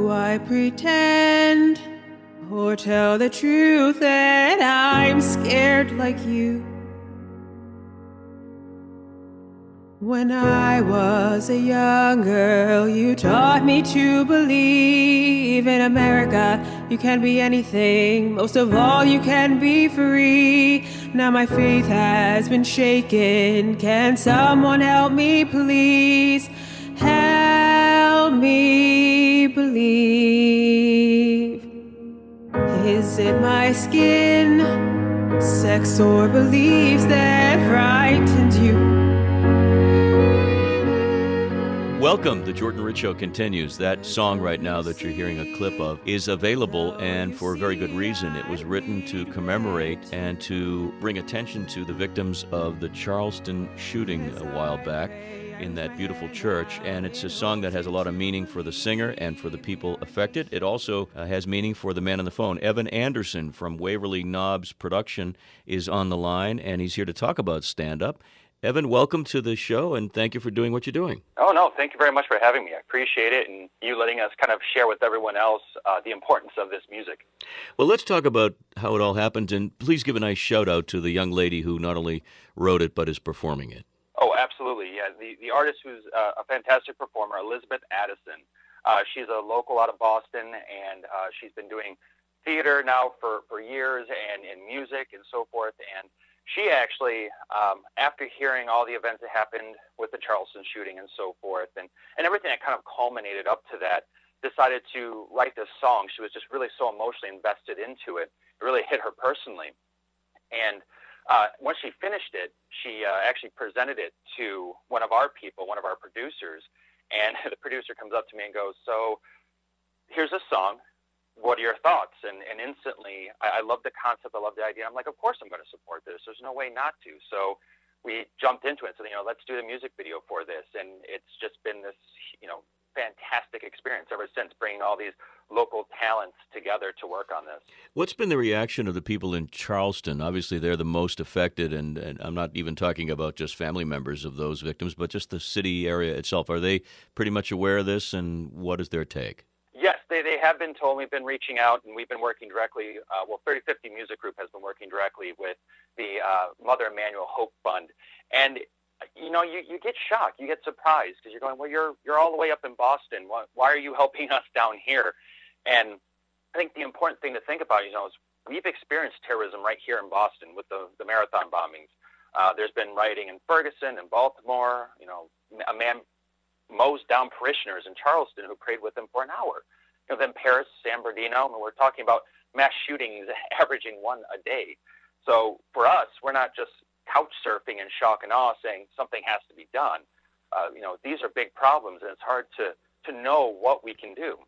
do I pretend or tell the truth that I'm scared like you? When I was a young girl, you taught me to believe in America. You can be anything, most of all you can be free. Now my faith has been shaken. Can someone help me please? Help me believe. Is it my skin, sex, or beliefs that frightened you? Welcome. The Jordan Rich Show continues. That song right now that you're hearing a clip of is available, and for a very good reason. It was written to commemorate and to bring attention to the victims of the Charleston shooting a while back in that beautiful church, and it's a song that has a lot of meaning for the singer and for the people affected. It also has meaning for the man on the phone. Evin Anderson from Waverley Knobs Production is on the line, and he's here to talk about stand-up. Evin, welcome to the show, and thank you for doing what you're doing. Oh, no, thank you very much for having me. I appreciate it, and you letting us kind of share with everyone else the importance of this music. Well, let's talk about how it all happened, and please give a nice shout-out to the young lady who not only wrote it, but is performing it. Oh, absolutely, yeah. The artist who's a fantastic performer, Elizabeth Addison. She's a local out of Boston, and she's been doing theater now for years and music and so forth, and she actually, after hearing all the events that happened with the Charleston shooting and so forth, and everything that kind of culminated up to that, decided to write this song. She was just really so emotionally invested into it. It really hit her personally. And once she finished it, she actually presented it to one of our people, one of our producers, and the producer comes up to me and goes, "So here's a song. What are your thoughts?" And instantly, I love the concept. I love the idea. I'm like, of course I'm going to support this. There's no way not to. So we jumped into it. So, let's do the music video for this. And it's just been this, fantastic experience ever since, bringing all these local talents together to work on this. What's been the reaction of the people in Charleston? Obviously, they're the most affected, and I'm not even talking about just family members of those victims, but just the city area itself. Are they pretty much aware of this, and what is their take? Yes, they have been told. We've been reaching out, and we've been working directly. 3050 Music Group has been working directly with the Mother Emanuel Hope Fund. And, you get shocked. You get surprised because you're going, well, you're all the way up in Boston. Why are you helping us down here? And I think the important thing to think about, is we've experienced terrorism right here in Boston with the marathon bombings. There's been rioting in Ferguson and Baltimore. A man mows down parishioners in Charleston who prayed with him for an hour. Then Paris, San Bernardino, and we're talking about mass shootings averaging one a day. So for us, we're not just couch surfing in shock and awe saying something has to be done. These are big problems, and it's hard to know what we can do.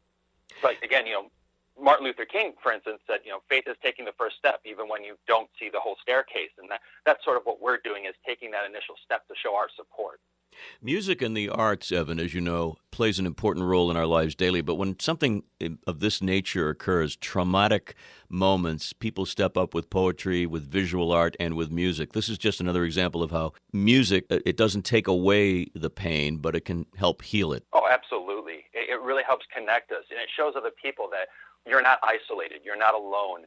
But again, Martin Luther King, for instance, said, faith is taking the first step, even when you don't see the whole staircase. And that's sort of what we're doing, is taking that initial step to show our support. Music and the arts, Evin, as you know, plays an important role in our lives daily. But when something of this nature occurs, traumatic moments, people step up with poetry, with visual art, and with music. This is just another example of how music, it doesn't take away the pain, but it can help heal it. Oh, absolutely. It really helps connect us. And it shows other people that you're not isolated. You're not alone.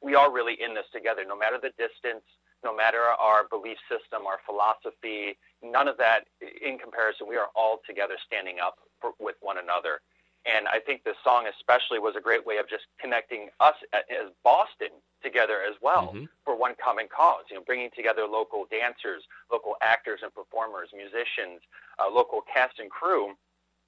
We are really in this together, no matter the distance, no matter our belief system, our philosophy, none of that in comparison. We are all together standing up with one another. And I think this song especially was a great way of just connecting us as Boston together as well, for one common cause, bringing together local dancers, local actors and performers, musicians, local cast and crew,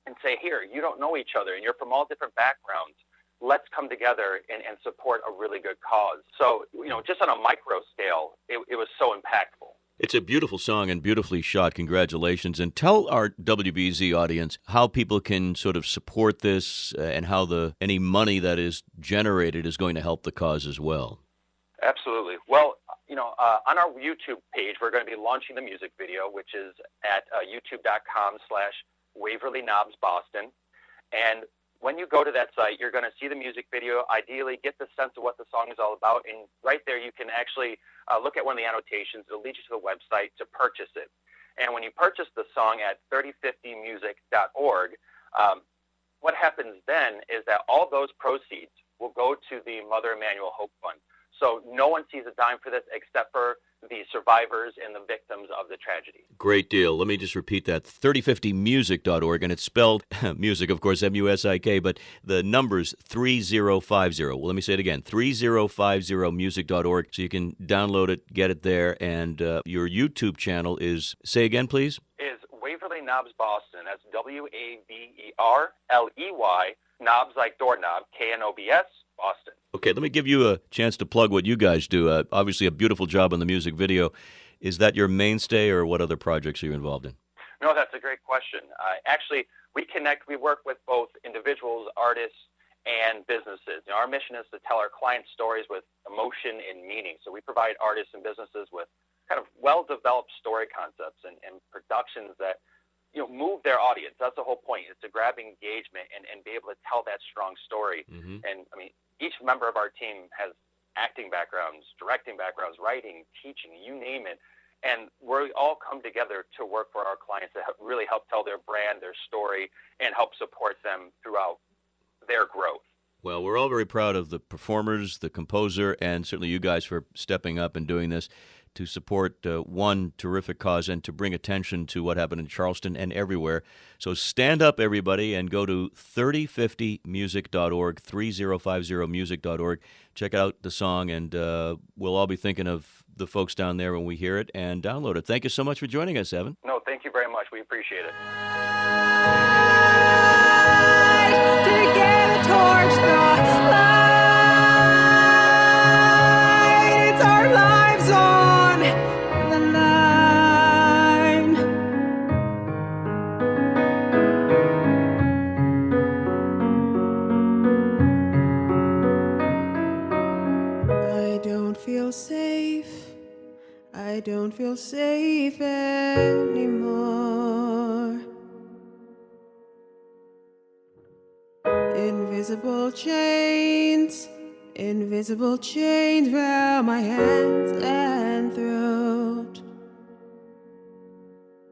and say, here, you don't know each other and you're from all different backgrounds. Let's come together and support a really good cause. So, just on a micro scale, it was so impactful. It's a beautiful song and beautifully shot. Congratulations. And tell our WBZ audience how people can sort of support this and how any money that is generated is going to help the cause as well. Absolutely. Well, on our YouTube page, we're going to be launching the music video, which is at youtube.com/Waverley Knobs Boston. And when you go to that site, you're going to see the music video, ideally get the sense of what the song is all about, and right there you can actually look at one of the annotations. It'll lead you to the website to purchase it. And when you purchase the song at 3050music.org, what happens then is that all those proceeds will go to the Mother Emanuel Hope Fund. So no one sees a dime for this except for the survivors and the victims of the tragedy. Great deal. Let me just repeat that, 3050music.org, and it's spelled music, of course, M-U-S-I-K, but the number's 3050. Well, let me say it again, 3050music.org, so you can download it, get it there, and your YouTube channel is, say again, please? Is Waverley Knobs Boston. That's Waverley, Knobs like doorknob, Knobs, Boston. Okay, let me give you a chance to plug what you guys do. Obviously, a beautiful job on the music video. Is that your mainstay, or what other projects are you involved in? No, that's a great question. Actually, we work with both individuals, artists, and businesses. Our mission is to tell our clients stories with emotion and meaning. So we provide artists and businesses with kind of well-developed story concepts and productions that move their audience. That's the whole point, is to grab engagement and be able to tell that strong story. Mm-hmm. And I mean, each member of our team has acting backgrounds, directing backgrounds, writing, teaching, you name it. And we all come together to work for our clients to really help tell their brand, their story, and help support them throughout their growth. Well, we're all very proud of the performers, the composer, and certainly you guys for stepping up and doing this to support one terrific cause and to bring attention to what happened in Charleston and everywhere. So stand up, everybody, and go to 3050music.org, 3050music.org. Check out the song, and we'll all be thinking of the folks down there when we hear it, and download it. Thank you so much for joining us, Evin. No, thank you very much. We appreciate it. Together towards the light, it's our lives on the line. I don't feel safe. I don't feel safe anymore. Invisible chains round my hands and throat.